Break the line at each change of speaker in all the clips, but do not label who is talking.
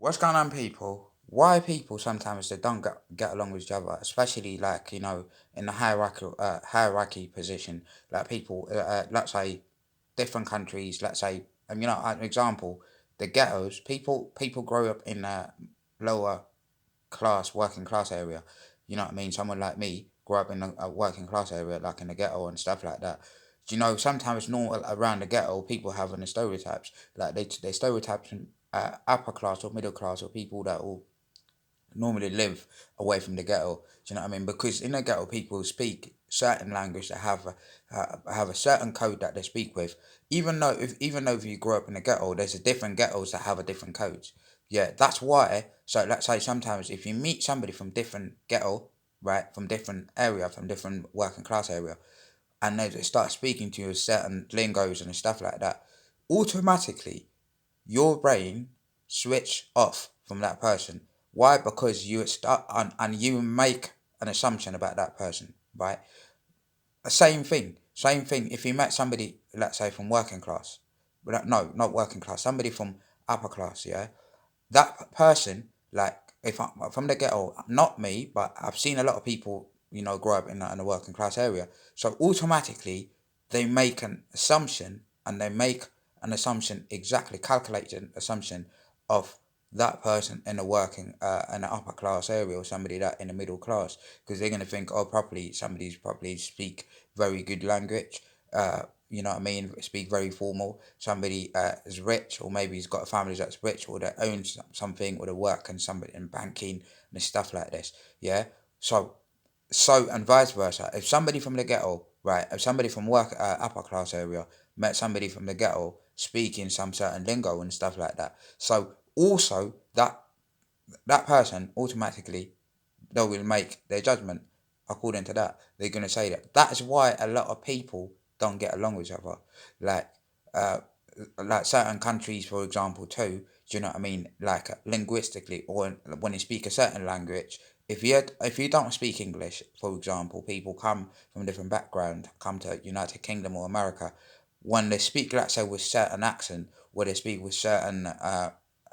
What's going on, people? Why people sometimes they don't get along with each other, especially like in the hierarchy position, like people, let's say different countries, let's say, an example, the ghettos. People grow up in a lower class, working class area. You know what I mean? Someone like me grew up in a working class area, like in the ghetto and stuff like that. Do you know, sometimes normal around the ghetto, people have the stereotypes. Like they stereotypes upper class or middle class or people that will normally live away from the ghetto. Do you know what I mean? Because in the ghetto, people speak certain language that have a certain code that they speak with. Even though if you grow up in a ghetto, there's a different ghettos that have a different codes. Yeah, that's why. So let's say sometimes if you meet somebody from different ghetto, right, from different area, from different working class area, and they start speaking to you with certain lingos and stuff like that, automatically your brain switch off from that person. Why? Because you start and you make an assumption about that person, right? Same thing. If you met somebody, let's say from working class, but no, not working class, somebody from upper class, yeah, that person, like if I'm from the ghetto, not me, but I've seen a lot of people, grow up in a working class area. So automatically, they make an assumption, and they make an assumption, exactly calculated assumption of that person in the in the upper class area, or somebody that in the middle class, because they're gonna think, oh, probably somebody's probably speak very good language. You know what I mean? Speak very formal. Somebody is rich, or maybe he's got a family that's rich, or that owns something, or they work in somebody in banking and stuff like this. Yeah. So and vice versa. If somebody from the ghetto, right, if somebody from upper class area met somebody from the ghetto speaking some certain lingo and stuff like that, so also that person automatically, they will make their judgment according to that. They're gonna say that. That is why a lot of people don't get along with each other. Like uh like certain countries, for example, too. Do you know what I mean? Like linguistically, or when you speak a certain language, if you don't speak English, for example, people come from a different background, come to United Kingdom or America, when they speak, let's say, with certain accent, or they speak with certain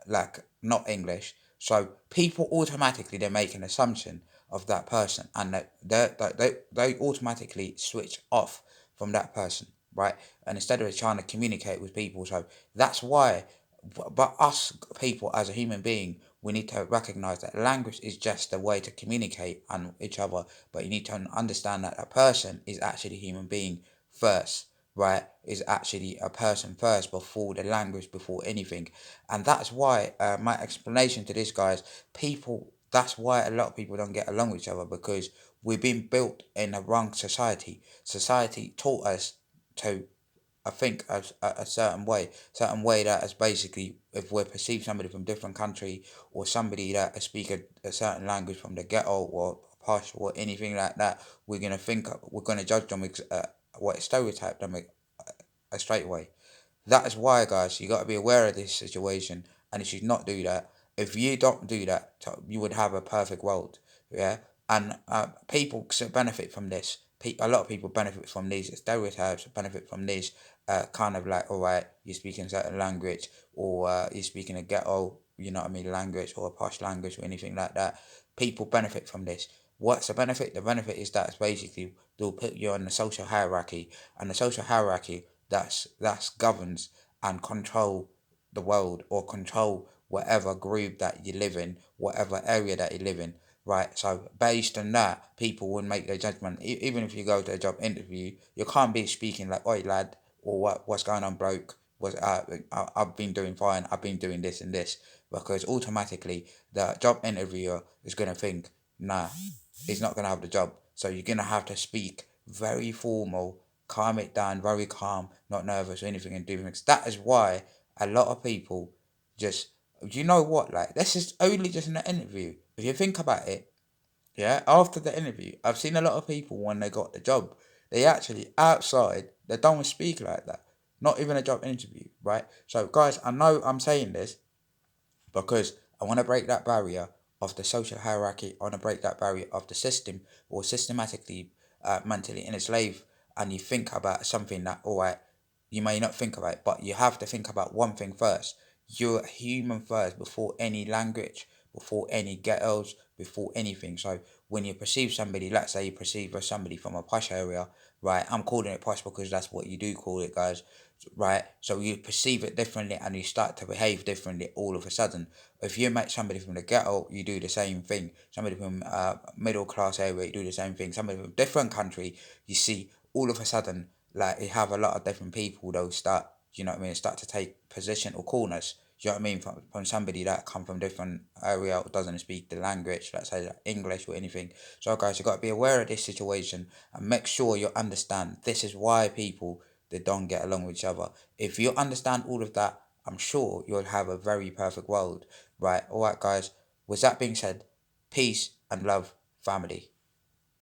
like not English, so people automatically, they make an assumption of that person, and they automatically switch off from that person, right? And instead of trying to communicate with people, so that's why. But us people as a human being, we need to recognize that language is just a way to communicate on each other. But you need to understand that a person is actually a human being first, right? Is actually a person first before the language, before anything. And that's why my explanation to this, guys, people, that's why a lot of people don't get along with each other, because we've been built in a wrong society. Society taught us to, I think, a certain way that is basically, if we perceive somebody from different country, or somebody that speak a certain language from the ghetto or posh or anything like that, we're gonna judge them, what stereotype them straight away. That is why, guys, you got to be aware of this situation, and you should not do that. If you don't do that, you would have a perfect world, yeah. And people benefit from this. A lot of people benefit from these stereotypes, benefit from these kind of like, all right, you're speaking a certain language, or you're speaking a ghetto, you know what I mean, language, or a posh language, or anything like that. People benefit from this. What's the benefit? The benefit is that it's basically they'll put you on the social hierarchy, and the social hierarchy, that's governs and control the world, or control whatever group that you live in, whatever area that you live in, right? So based on that, people will make their judgment. Even if you go to a job interview, you can't be speaking like, "Oi, lad," or what's going on, bloke? I've been doing fine. I've been doing this and this, because automatically the job interviewer is gonna think, nah, he's not gonna have the job. So you're gonna have to speak very formal, calm it down, very calm, not nervous or anything, and do things. That is why a lot of people just, you know what, like, this is only just an interview. If you think about it, yeah, after the interview, I've seen a lot of people when they got the job, they actually outside, they don't speak like that. Not even a job interview, right? So, guys, I know I'm saying this because I want to break that barrier of the social hierarchy. I want to break that barrier of the system, or systematically, mentally enslaved. And you think about something that, all right, you may not think about it, but you have to think about one thing first. You're a human first before any language, before any ghettos, before anything. So when you perceive somebody, let's say you perceive as somebody from a posh area, right? I'm calling it posh because that's what you do call it, guys, right? So you perceive it differently and you start to behave differently all of a sudden. If you meet somebody from the ghetto, you do the same thing. Somebody from middle class area, you do the same thing. Somebody from a different country, you see all of a sudden, like you have a lot of different people, they'll start, you know what I mean, start to take position or corners. You know what I mean? From somebody that come from different area or doesn't speak the language, let's say like English or anything. So guys, you got to be aware of this situation and make sure you understand this is why people they don't get along with each other. If you understand all of that, I'm sure you'll have a very perfect world. Right? All right, guys. With that being said, peace and love, family.